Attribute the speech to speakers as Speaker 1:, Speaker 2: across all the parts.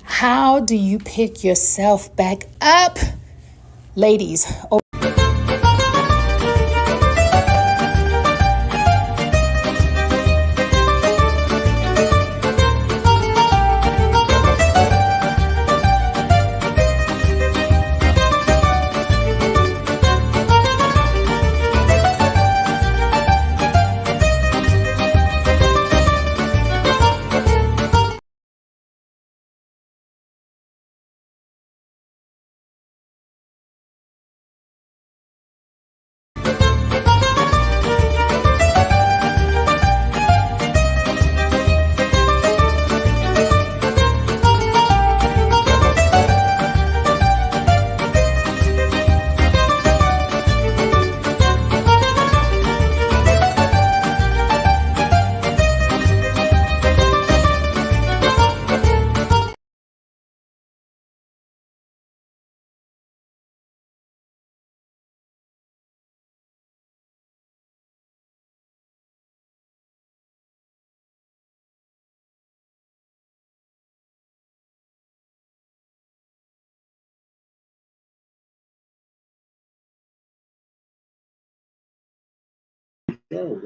Speaker 1: How do you pick yourself back up? Ladies,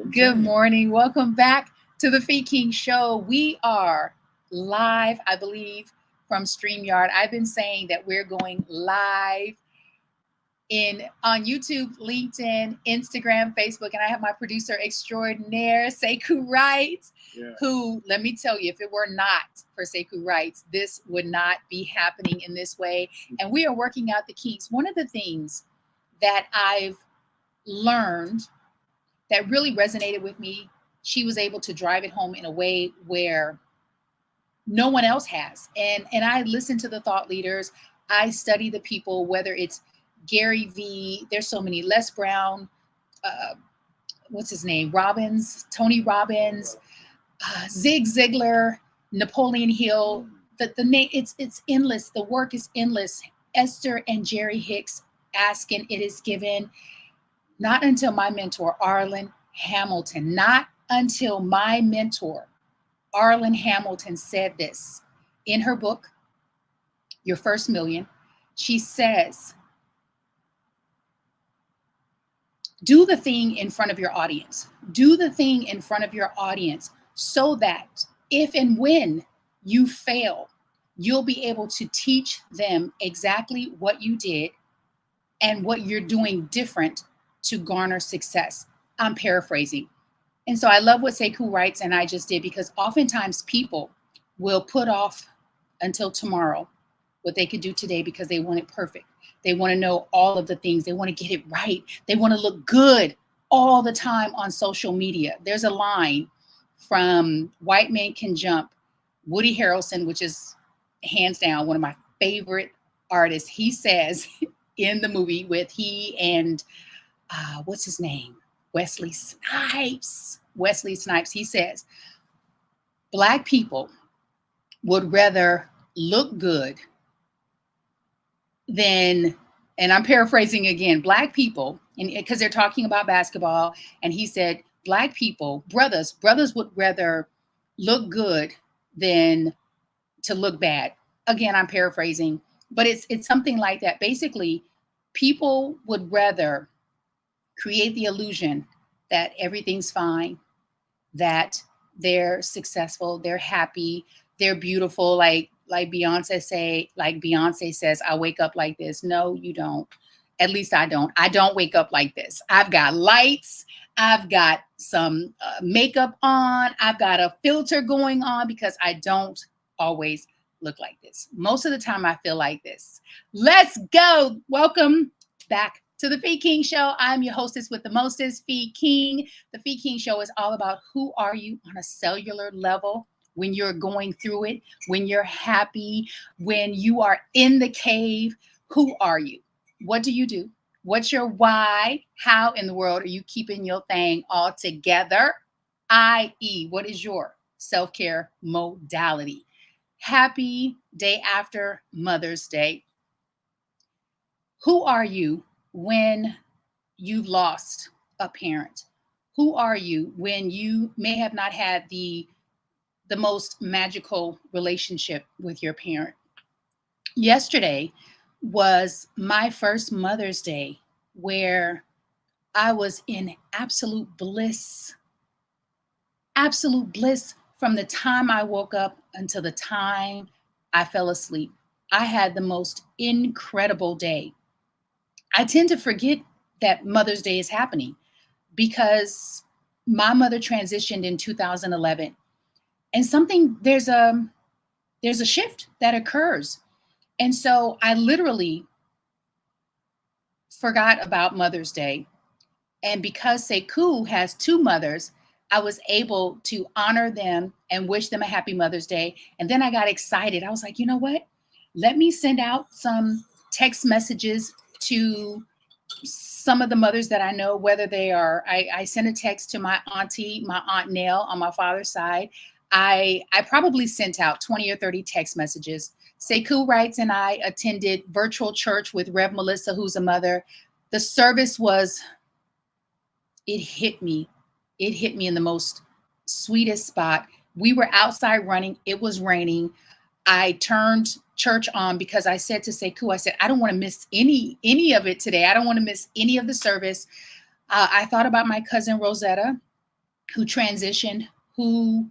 Speaker 1: good morning. Welcome back to the Fee King Show. We are live, I believe, from StreamYard. I've been saying that we're going live on YouTube, LinkedIn, Instagram, Facebook, and I have my producer extraordinaire, Sekou Wright, who, let me tell you, if it were not for Sekou Wright, this would not be happening in this way. And we are working out the kinks. One of the things that I've learned that really resonated with me, she was able to drive it home in a way where no one else has. And I listen to the thought leaders. I study the people, whether it's Gary Vee, there's so many, Les Brown, what's his name? Tony Robbins, Zig Ziglar, Napoleon Hill. The name, it's endless. The work is endless. Esther and Jerry Hicks, asking, it is given. Not until my mentor, Arlen Hamilton, not until my mentor, Arlen Hamilton, said this in her book, Your First Million. She says, do the thing in front of your audience. Do the thing in front of your audience so that if and when you fail, you'll be able to teach them exactly what you did and what you're doing different to garner success. I'm paraphrasing. And so I love what Sekou writes, and I just did, because oftentimes people will put off until tomorrow what they could do today because they want it perfect. They want to know all of the things. They want to get it right. They want to look good all the time on social media. There's a line from White Men Can Jump, Woody Harrelson, which is hands down one of my favorite artists. He says in the movie with he and what's his name? Wesley Snipes. He says, Black people would rather look good than, and I'm paraphrasing again, Black people, and because they're talking about basketball, and he said, Black people, brothers would rather look good than to look bad. Again, I'm paraphrasing, but it's something like that. Basically, people would rather create the illusion that everything's fine, that they're successful, they're happy, they're beautiful, like Beyonce says, I wake up like this. No, you don't. At least I don't. I don't wake up like this. I've got lights, I've got some makeup on, I've got a filter going on, because I don't always look like this. Most of the time I feel like this. Let's go. Welcome back to the Fee King Show. I'm your hostess with the mostest, Fee King. The Fee King Show is all about who are you on a cellular level when you're going through it, when you're happy, when you are in the cave. Who are you? What do you do? What's your why? How in the world are you keeping your thing all together? I.e., what is your self-care modality? Happy day after Mother's Day. Who are you when you've lost a parent? Who are you when you may have not had the most magical relationship with your parent? Yesterday was my first Mother's Day where I was in absolute bliss from the time I woke up until the time I fell asleep. I had the most incredible day. I tend to forget that Mother's Day is happening because my mother transitioned in 2011, and there's a shift that occurs. And so I literally forgot about Mother's Day. And because Sekou has two mothers, I was able to honor them and wish them a happy Mother's Day. And then I got excited. I was like, you know what? Let me send out some text messages to some of the mothers that I know, whether they are, I sent a text to my auntie, my Aunt Nell on my father's side. I probably sent out 20 or 30 text messages. Sekou writes, and I attended virtual church with Rev Melissa, who's a mother. The service was, it hit me. It hit me in the most sweetest spot. We were outside running. It was raining. I turned church on because I said to Sekou, I said, I don't want to miss any of it today. I don't want to miss any of the service. I thought about my cousin Rosetta, who transitioned, who,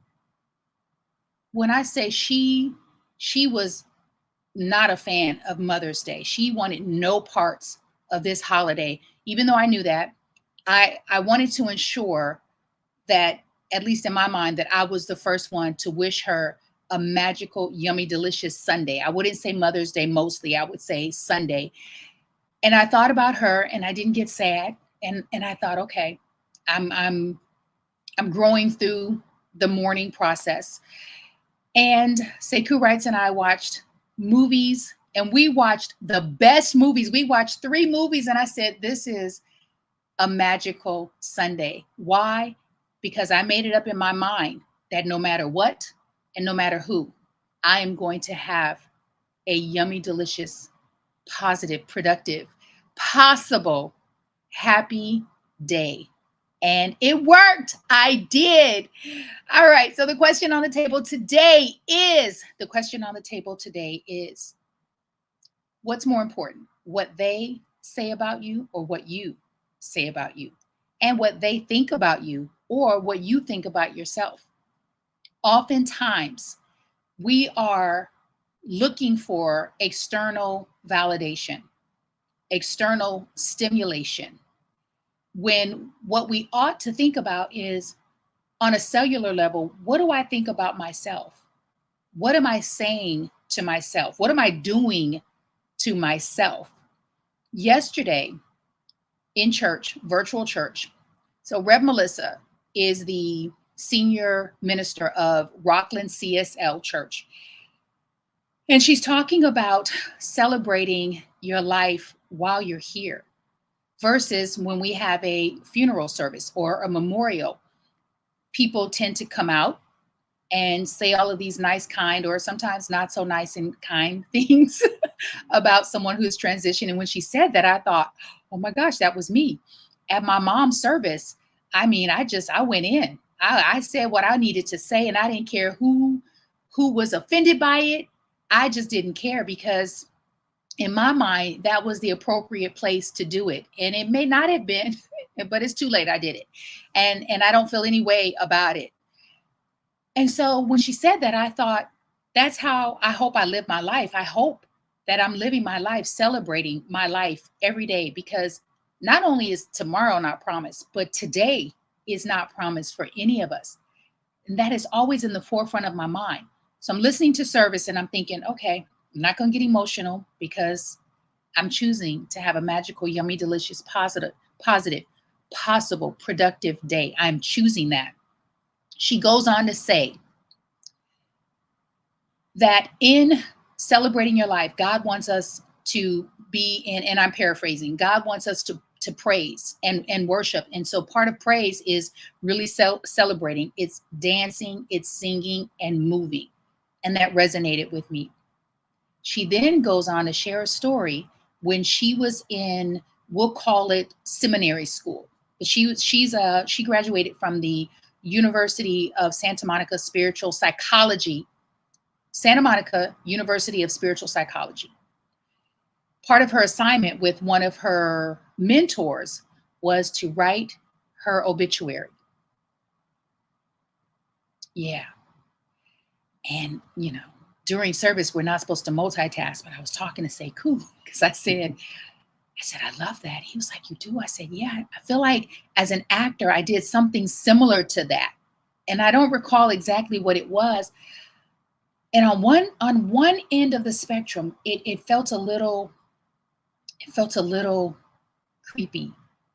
Speaker 1: when I say she was not a fan of Mother's Day. She wanted no parts of this holiday. Even though I knew that, I wanted to ensure that, at least in my mind, that I was the first one to wish her a magical, yummy, delicious Sunday. I wouldn't say Mother's Day mostly. I would say Sunday. And I thought about her, and I didn't get sad. And I thought, okay, I'm growing through the mourning process. And Sekou writes and I watched movies, and we watched the best movies. We watched 3 movies, and I said, this is a magical Sunday. Why? Because I made it up in my mind that no matter what and no matter who, I am going to have a yummy, delicious, positive, productive, possible, happy day. And it worked. I did. All right. So the question on the table today is what's more important, what they say about you or what you say about you, and what they think about you or what you think about yourself. Oftentimes, we are looking for external validation, external stimulation, when what we ought to think about is, on a cellular level, what do I think about myself? What am I saying to myself? What am I doing to myself? Yesterday in church, virtual church, so Rev Melissa is the senior minister of Rockland CSL Church. And she's talking about celebrating your life while you're here versus when we have a funeral service or a memorial. People tend to come out and say all of these nice, kind, or sometimes not so nice and kind things about someone who's transitioned. And when she said that, I thought, oh my gosh, that was me. At my mom's service, I mean, I went in. I said what I needed to say, and I didn't care who was offended by it. I just didn't care because in my mind, that was the appropriate place to do it. And it may not have been, but it's too late. I did it. And I don't feel any way about it. And so when she said that, I thought, that's how I hope I live my life. I hope that I'm living my life, celebrating my life every day, because not only is tomorrow not promised, but today is not promised for any of us. And that is always in the forefront of my mind. So I'm listening to service and I'm thinking, okay, I'm not going to get emotional because I'm choosing to have a magical, yummy, delicious, positive, possible, productive day. I'm choosing that. She goes on to say that in celebrating your life, God wants us to be in, and I'm paraphrasing, God wants us to praise and worship. And so part of praise is really celebrating. It's dancing, it's singing and moving. And that resonated with me. She then goes on to share a story when she was in, we'll call it seminary school. She graduated from the University of Santa Monica Spiritual Psychology Santa Monica University of Spiritual Psychology. Part of her assignment with one of her mentors was to write her obituary. Yeah. And, during service, we're not supposed to multitask, but I was talking to Sekou because I said, I love that. He was like, you do? I said, yeah, I feel like as an actor, I did something similar to that. And I don't recall exactly what it was. And on one end of the spectrum, it felt a little creepy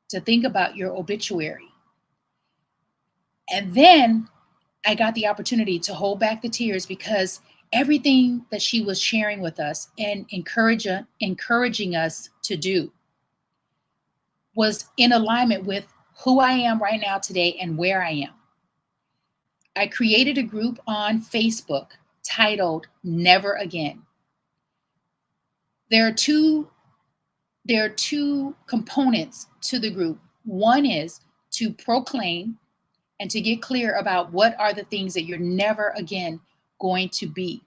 Speaker 1: to think about your obituary. And then I got the opportunity to hold back the tears because everything that she was sharing with us and encouraging us to do was in alignment with who I am right now today and where I am. I created a group on Facebook titled Never Again. There are two components to the group. One is to proclaim and to get clear about what are the things that you're never again going to be.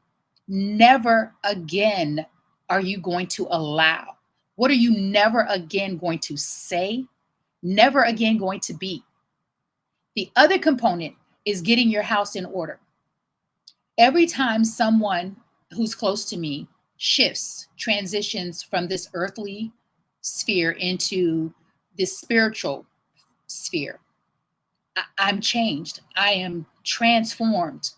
Speaker 1: Never again are you going to allow. What are you never again going to say? Never again going to be. The other component is getting your house in order. Every time someone who's close to me transitions from this earthly sphere into this spiritual sphere, I'm changed. I am transformed.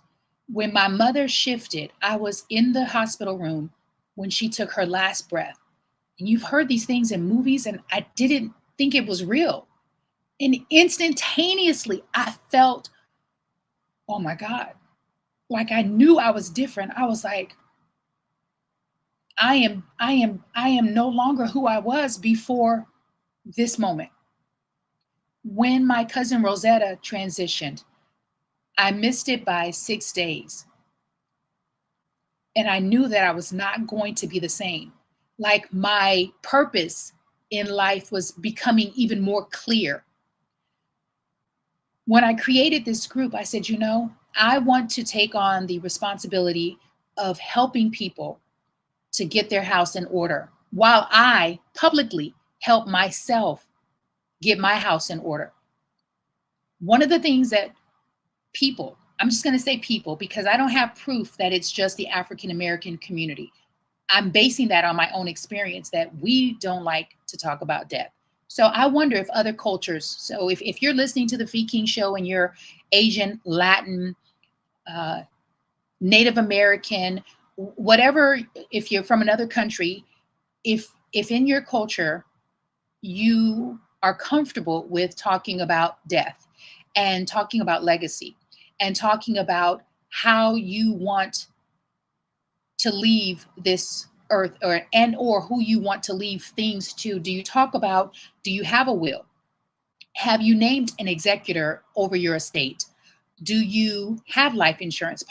Speaker 1: When my mother shifted, I was in the hospital room when she took her last breath. And you've heard these things in movies, and I didn't think it was real. And instantaneously, I felt, oh my God, like I knew I was different. I was like, I am no longer who I was before this moment. When my cousin Rosetta transitioned, I missed it by 6 days. And I knew that I was not going to be the same. Like my purpose in life was becoming even more clear. When I created this group, I said, I want to take on the responsibility of helping people to get their house in order while I publicly help myself get my house in order. One of the things that people, I'm just going to say people, because I don't have proof that it's just the African American community. I'm basing that on my own experience that we don't like to talk about death. So I wonder if other cultures, so if you're listening to the Fee King Show and you're Asian, Latin, Native American, whatever, if you're from another country, if in your culture you are comfortable with talking about death and talking about legacy and talking about how you want to leave this earth or who you want to leave things to, do you have a will? Have you named an executor over your estate? Do you have life insurance?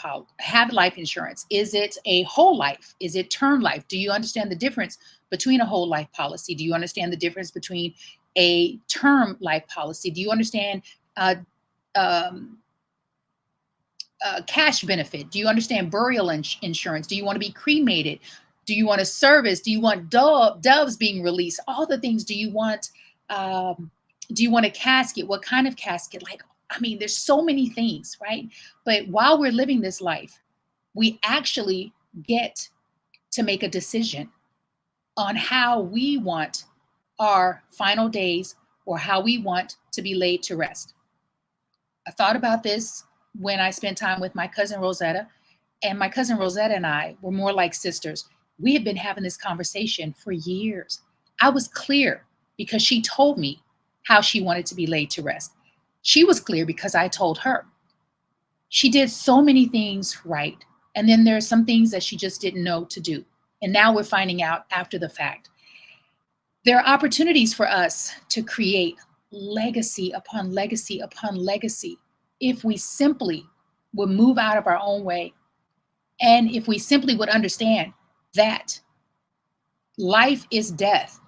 Speaker 1: Is it a whole life? Is it term life? Do you understand the difference between a whole life policy? Do you understand the difference between a term life policy? Do you understand cash benefit? Do you understand burial insurance? Do you want to be cremated? Do you want a service? Do you want doves being released? All the things. Do you want a casket? What kind of casket? There's so many things, right? But while we're living this life, we actually get to make a decision on how we want our final days or how we want to be laid to rest. I thought about this when I spent time with my cousin Rosetta, and my cousin Rosetta and I were more like sisters. We had been having this conversation for years. I was clear because she told me how she wanted to be laid to rest. She was clear because I told her. She did so many things right. And then there are some things that she just didn't know to do. And now we're finding out after the fact. There are opportunities for us to create legacy upon legacy upon legacy if we simply would move out of our own way. And if we simply would understand that life is death.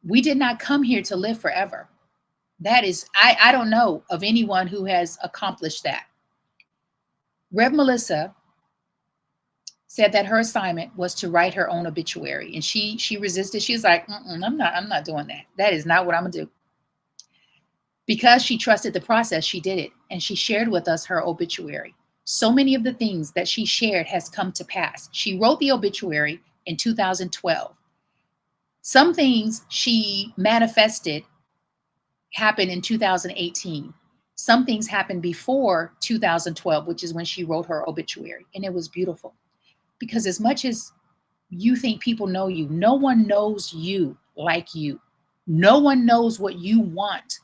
Speaker 1: We did not come here to live forever. That is, I don't know of anyone who has accomplished that. Rev Melissa said that her assignment was to write her own obituary, and she resisted. She was like, I'm not doing that. That is not what I'm gonna do. Because she trusted the process, she did it, and she shared with us her obituary. So many of the things that she shared has come to pass. She wrote the obituary in 2012. Some things she manifested happened in 2018. Some things happened before 2012, which is when she wrote her obituary, and it was beautiful. Because as much as you think people know you, no one knows you like you. No one knows what you want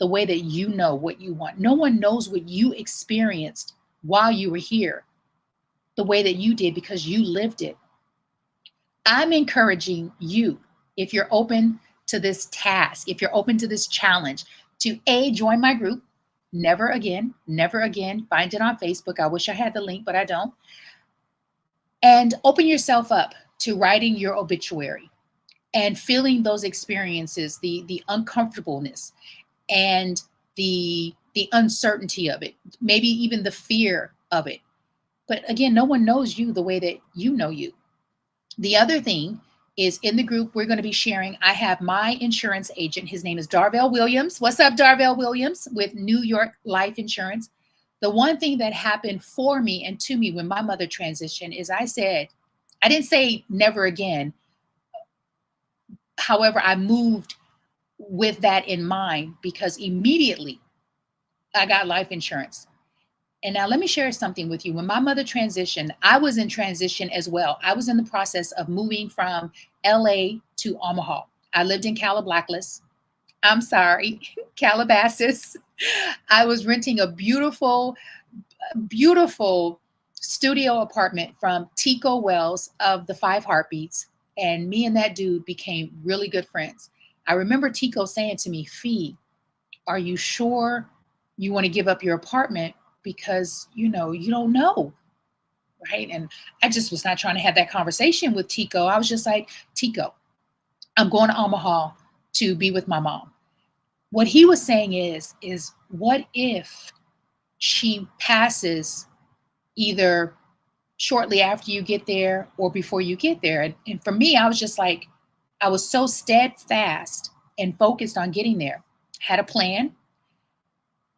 Speaker 1: the way that you know what you want. No one knows what you experienced while you were here the way that you did, because you lived it. I'm encouraging you, if you're open to this task, if you're open to this challenge, to join my group, Never Again, Never Again. Find it on Facebook. I wish I had the link, but I don't. And open yourself up to writing your obituary and feeling those experiences, the uncomfortableness and the uncertainty of it, maybe even the fear of it. But again, no one knows you the way that you know you. The other thing is, in the group, we're going to be sharing. I have my insurance agent. His name is Darvell Williams. What's up, Darvell Williams with New York Life Insurance? The one thing that happened for me and to me when my mother transitioned is I didn't say never again. However, I moved with that in mind, because immediately I got life insurance. And now let me share something with you. When my mother transitioned, I was in transition as well. I was in the process of moving from LA to Omaha. I lived in Calabasas. I'm sorry, Calabasas. I was renting a beautiful, beautiful studio apartment from Tico Wells of the Five Heartbeats. And me and that dude became really good friends. I remember Tico saying to me, Fee, are you sure you want to give up your apartment? Because, you don't know. Right. And I just was not trying to have that conversation with Tico. I was just like, Tico, I'm going to Omaha to be with my mom. What he was saying is what if she passes either shortly after you get there or before you get there? And for me, I was just like, I was so steadfast and focused on getting there, had a plan.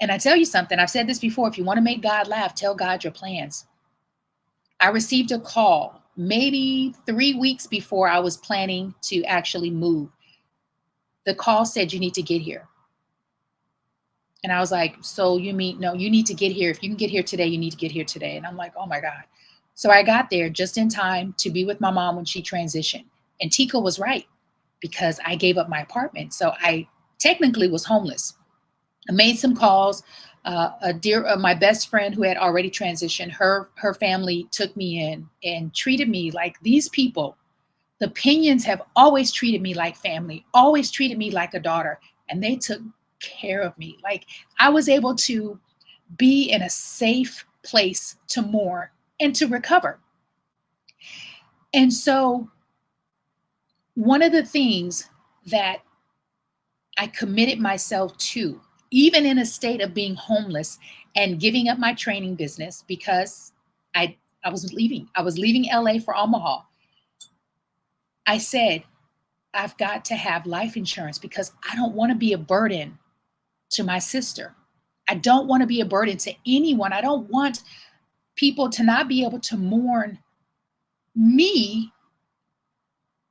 Speaker 1: And I tell you something, I've said this before, if you want to make God laugh, tell God your plans. I received a call maybe 3 weeks before I was planning to actually move. The call said, you need to get here. And I was like, so you mean, no, you need to get here. If you can get here today, you need to get here today. And I'm like, oh my God. So I got there just in time to be with my mom when she transitioned. And Tico was right, because I gave up my apartment. So I technically was homeless. I made some calls. My best friend who had already transitioned, her family took me in and treated me like these people. The Pinions have always treated me like family, always treated me like a daughter, and they took care of me. Like, I was able to be in a safe place to mourn and to recover. And so one of the things that I committed myself to, even in a state of being homeless and giving up my training business, because I was leaving. I was leaving LA for Omaha. I said, I've got to have life insurance, because I don't want to be a burden to my sister. I don't want to be a burden to anyone. I don't want people to not be able to mourn me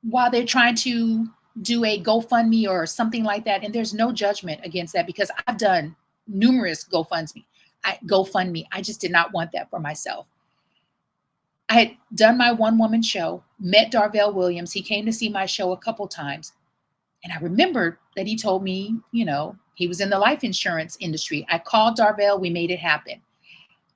Speaker 1: while they're trying to do a GoFundMe or something like that. And there's no judgment against that, because I've done numerous GoFundMe. I just did not want that for myself. I had done my one-woman show, met Darvell Williams. He came to see my show a couple times. And I remember that he told me, he was in the life insurance industry. I called Darvell. We made it happen.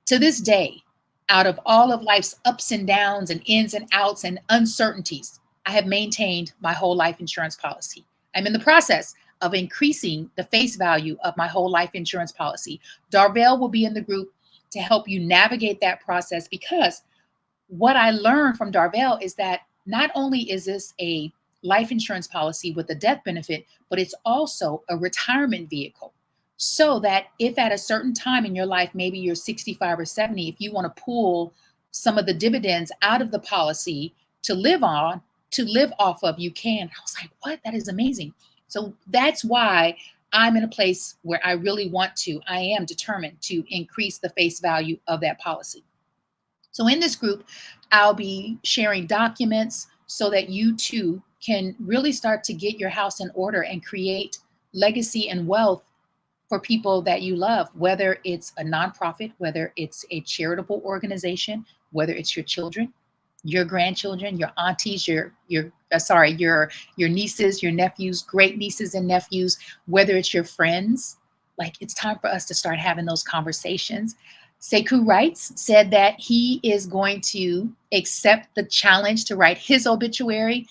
Speaker 1: To this day, out of all of life's ups and downs and ins and outs and uncertainties, I have maintained my whole life insurance policy. I'm in the process of increasing the face value of my whole life insurance policy. Darvell will be in the group to help you navigate that process, because what I learned from Darvell is that not only is this a life insurance policy with a death benefit, but it's also a retirement vehicle. So that if at a certain time in your life, maybe you're 65 or 70, if you want to pull some of the dividends out of the policy to live off of, you can. I was like, what? That is amazing. So that's why I'm in a place where I really I am determined to increase the face value of that policy. So in this group, I'll be sharing documents so that you too can really start to get your house in order and create legacy and wealth for people that you love, whether it's a nonprofit, whether it's a charitable organization, whether it's your children, your grandchildren, your aunties, your nieces, your nephews, great nieces and nephews, whether it's your friends. Like, it's time for us to start having those conversations. Sekou Writes said that he is going to accept the challenge to write his obituary,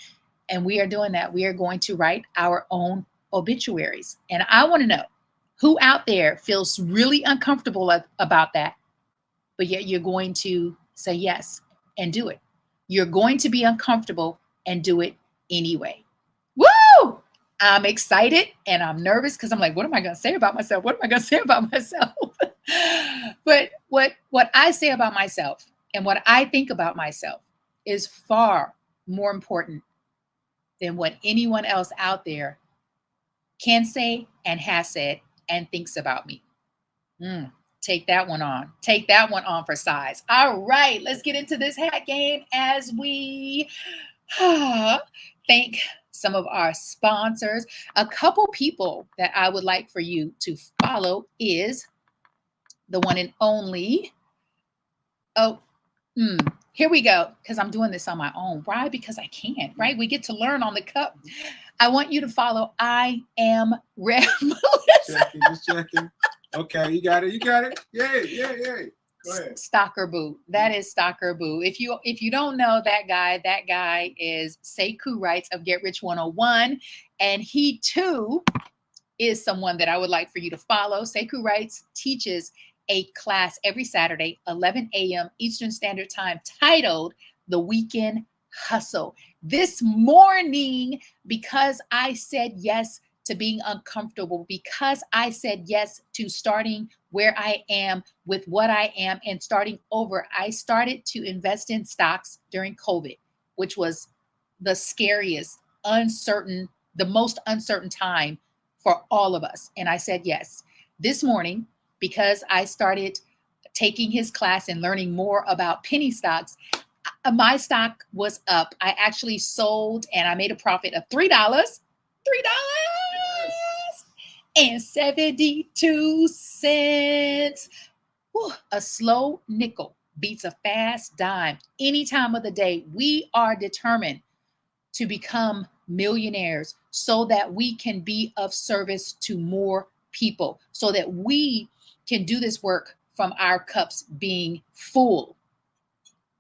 Speaker 1: and we are doing that. We are going to write our own obituaries. And I want to know who out there feels really uncomfortable about that, but yet you're going to say yes and do it. You're going to be uncomfortable and do it anyway. Woo! I'm excited and I'm nervous because I'm like, what am I going to say about myself? What am I going to say about myself? But what I say about myself and what I think about myself is far more important than what anyone else out there can say and has said and thinks about me. Take that one on. Take that one on for size. All right, let's get into this hat game as we thank some of our sponsors. A couple people that I would like for you to follow is the one and only. Here we go, because I'm doing this on my own. Why? Because I can, right? We get to learn on the cup. I want you to follow I Am Rev.
Speaker 2: Just checking. Okay, you got it. Yay. Go ahead.
Speaker 1: Stalker Boo. That is Stalker Boo. If you don't know that guy is Sekou Writes of Get Rich 101. And he too is someone that I would like for you to follow. Sekou Writes teaches a class every Saturday, 11 a.m. Eastern Standard Time, titled The Weekend Hustle. This morning, because I said yes to being uncomfortable, because I said yes to starting where I am with what I am and starting over, I started to invest in stocks during COVID, which was the scariest, the most uncertain time for all of us. And I said yes. This morning, because I started taking his class and learning more about penny stocks, my stock was up. I actually sold and I made a profit of $3.72. Whew, a slow nickel beats a fast dime. Any time of the day, we are determined to become millionaires so that we can be of service to more people, so that we can do this work from our cups being full,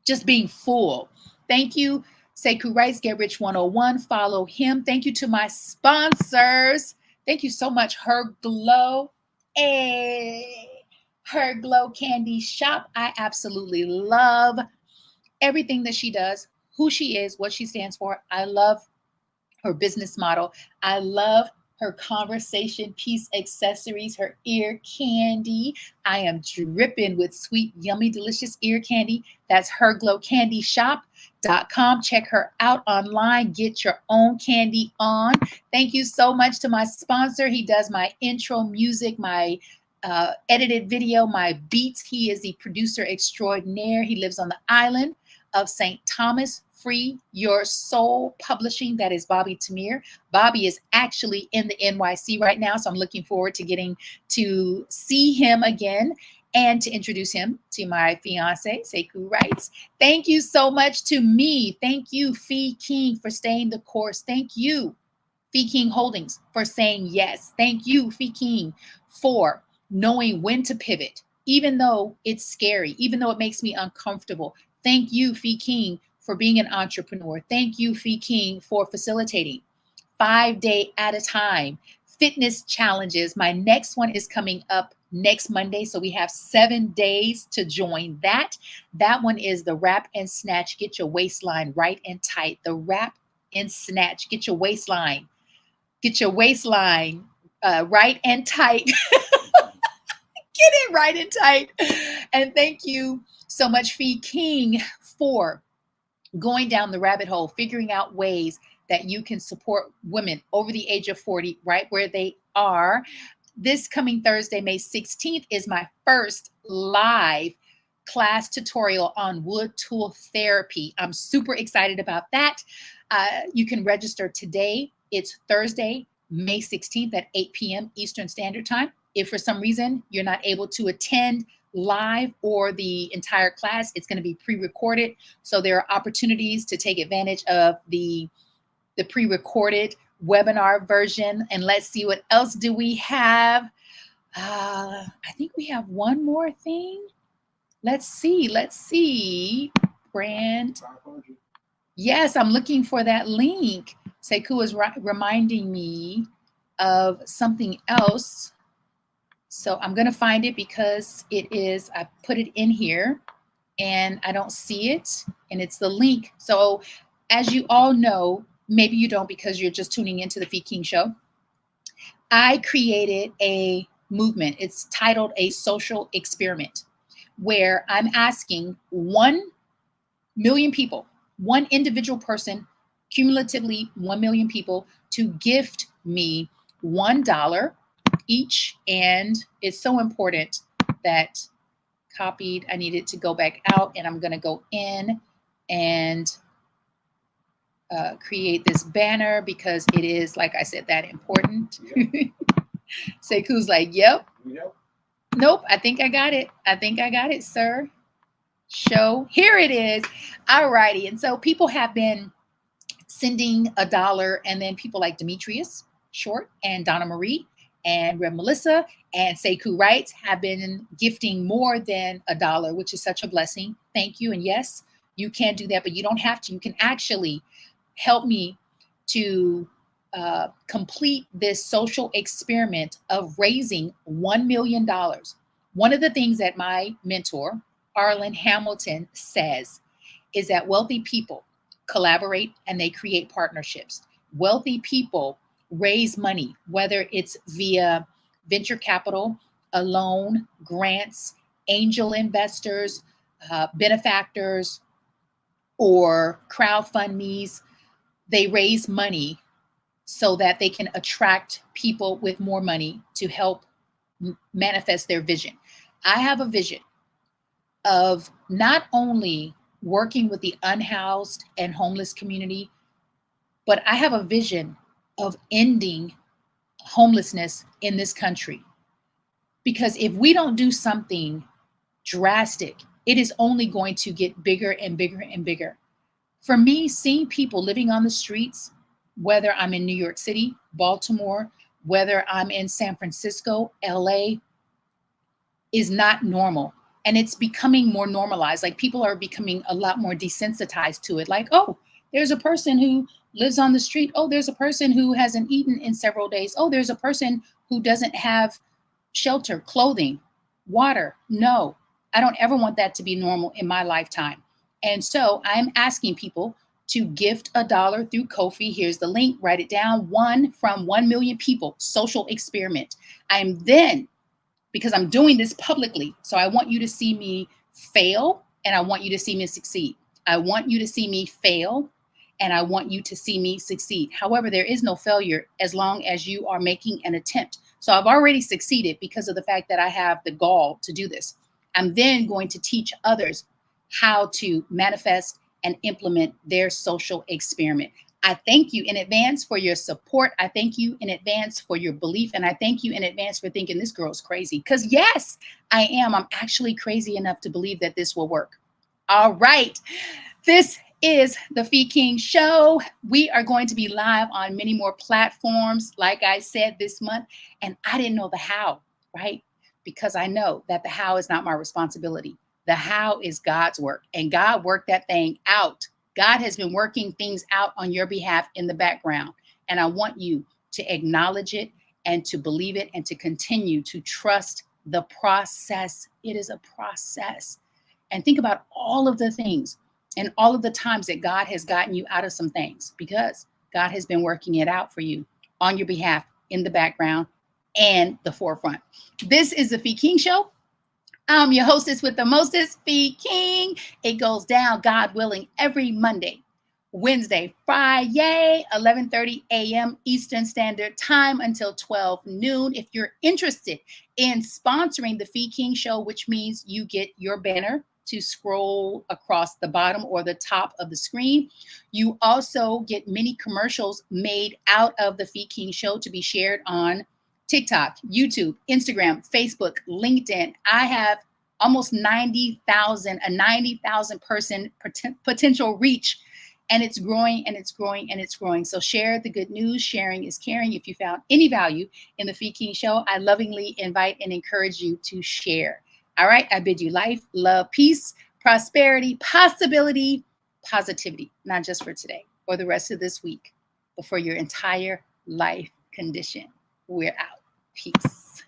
Speaker 1: just being full. Thank you, Sekou Writes, Get Rich 101. Follow him. Thank you to my sponsors. Thank you so much, Her Glow. Her Glow Candy Shop. I absolutely love everything that she does, who she is, what she stands for. I love her business model. I love her conversation piece accessories, her ear candy. I am dripping with sweet, yummy, delicious ear candy. That's herglowcandyshop.com. Check her out online. Get your own candy on. Thank you so much to my sponsor. He does my intro music, my edited video, my beats. He is the producer extraordinaire. He lives on the island of St. Thomas. Free Your Soul Publishing. That is Bobby Tamir. Bobby is actually in the NYC right now, so I'm looking forward to getting to see him again and to introduce him to my fiance, Sekou Writes. Thank you so much to me. Thank you, Fee King, for staying the course. Thank you, Fee King Holdings, for saying yes. Thank you, Fee King, for knowing when to pivot, even though it's scary, even though it makes me uncomfortable. Thank you, Fee King, for being an entrepreneur. Thank you, Fee King, for facilitating 5 day at a time fitness challenges. My next one is coming up next Monday. So we have 7 days to join that. That one is the wrap and snatch. Get your waistline right and tight. The wrap and snatch. Get your waistline right and tight. it right and tight. And thank you so much, Fee King, for going down the rabbit hole, figuring out ways that you can support women over the age of 40 right where they are. This coming Thursday, May 16th, is my first live class tutorial on wood tool therapy. I'm super excited about that. You can register today. It's Thursday, May 16th at 8 p.m. Eastern Standard Time. If for some reason you're not able to attend live or the entire class, it's going to be pre-recorded. So there are opportunities to take advantage of the pre-recorded webinar version. And let's see, what else do we have? I think we have one more thing. Let's see. Brand. Yes, I'm looking for that link. Sekou is reminding me of something else. So I'm going to find it because I put it in here and I don't see it. And it's the link. So as you all know, maybe you don't because you're just tuning into the Fee King Show, I created a movement. It's titled A Social Experiment, where I'm asking 1 million people, one individual person, cumulatively 1 million people, to gift me $1 each. And it's so important that copied, I need it to go back out, and I'm going to go in and create this banner because it is, like I said, that important. Yep. Sekou's like, yep. Nope, I think I got it, sir. Show. Here it is. All righty. And so people have been sending $1, and then people like Demetrius Short and Donna Marie and Red Melissa and Sekou Wrights have been gifting more than $1, which is such a blessing. Thank you. And yes, you can do that, but you don't have to. You can actually help me to complete this social experiment of raising $1 million. One of the things that my mentor, Arlen Hamilton, says is that wealthy people collaborate and they create partnerships. Wealthy people raise money, whether it's via venture capital, a loan, grants, angel investors, benefactors, or crowdfundies. They raise money so that they can attract people with more money to help manifest their vision. I have a vision of not only working with the unhoused and homeless community, but I have a vision of ending homelessness in this country. Because if we don't do something drastic, it is only going to get bigger and bigger and bigger. For me, seeing people living on the streets, whether I'm in New York City, Baltimore, whether I'm in San Francisco, LA, is not normal. And it's becoming more normalized. Like, people are becoming a lot more desensitized to it. Like, oh, there's a person who lives on the street. Oh, there's a person who hasn't eaten in several days. Oh, there's a person who doesn't have shelter, clothing, water. No, I don't ever want that to be normal in my lifetime. And so I'm asking people to gift $1 through Ko-fi. Here's the link, write it down. 1 from 1 million people, social experiment. I'm then, because I'm doing this publicly, so I want you to see me fail and I want you to see me succeed. I want you to see me fail and I want you to see me succeed. However, there is no failure as long as you are making an attempt. So I've already succeeded because of the fact that I have the gall to do this. I'm then going to teach others how to manifest and implement their social experiment. I thank you in advance for your support. I thank you in advance for your belief. And I thank you in advance for thinking this girl's crazy. Because yes, I am. I'm actually crazy enough to believe that this will work. All right. This is the Fee King Show. We are going to be live on many more platforms, like I said, this month. And I didn't know the how, right? Because I know that the how is not my responsibility. The how is God's work. And God worked that thing out. God has been working things out on your behalf in the background. And I want you to acknowledge it and to believe it and to continue to trust the process. It is a process. And think about all of the things and all of the times that God has gotten you out of some things, because God has been working it out for you on your behalf in the background. and the forefront. This is the Fee King Show. I'm your hostess with the mostest, Fee King. It goes down, God willing, every Monday, Wednesday, Friday, 11:30 a.m. Eastern Standard Time until 12 noon. If you're interested in sponsoring the Fee King Show, which means you get your banner to scroll across the bottom or the top of the screen. You also get many commercials made out of the Fee King Show to be shared on TikTok, YouTube, Instagram, Facebook, LinkedIn. I have almost 90,000 person potential reach, and it's growing and it's growing and it's growing. So share the good news. Sharing is caring. If you found any value in the Fee King Show, I lovingly invite and encourage you to share. All right, I bid you life, love, peace, prosperity, possibility, positivity, not just for today or the rest of this week, but for your entire life condition. We're out. Peace.